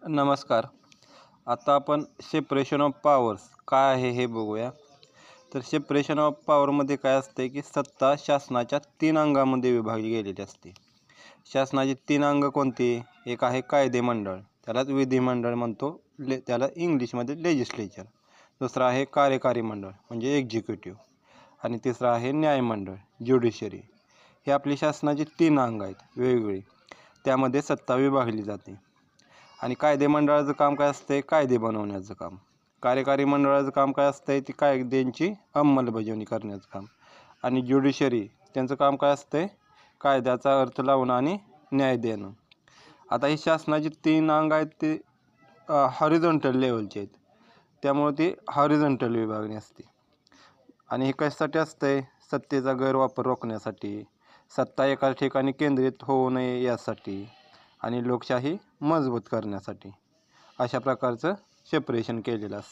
नमस्कार. आता आपण सेपरेशन ऑफ पॉवर्स काय आहे हे बघूया. तर सेपरेशन ऑफ पॉवरमध्ये काय असते की सत्ता शासनाच्या 3 अंगामध्ये विभागली गेलेली असते. शासनाची 3 अंग कोणती? एक आहे कायदेमंडळ, त्यालाच विधिमंडळ म्हणतो, त्याला इंग्लिशमध्ये लेजिस्लेचर. दुसरं आहे कार्यकारी मंडळ म्हणजे एक्झिक्युटिव्ह, आणि तिसरं आहे न्यायमंडळ ज्युडिशरी. हे आपली शासनाची 3 अंग आहेत वेगवेगळी, त्यामध्ये सत्ता विभागली जाते. आणि कायदे मंडळाचं काम काय असते? कायदे बनवण्याचं काम. कार्यकारी मंडळाचं काम काय असतंय? ती कायद्यांची अंमलबजावणी करण्याचं काम. आणि ज्युडिशरी त्यांचं काम काय असतंय? कायद्याचा अर्थ लावणं आणि न्याय देणं. आता ही शासनाची 3 अंग आहेत ते हॉरिझॉन्टल लेवलचे आहेत, त्यामुळे ती हॉरिझॉन्टल विभागणी असते. आणि हे कशासाठी असतंय? सत्तेचा गैरवापर रोखण्यासाठी, सत्ता एकाच ठिकाणी केंद्रित होऊ नये यासाठी, आणि लोकशाही मजबूत करण्यासाठी. अशा प्रकारचं सेपरेशन केलेलं असतं.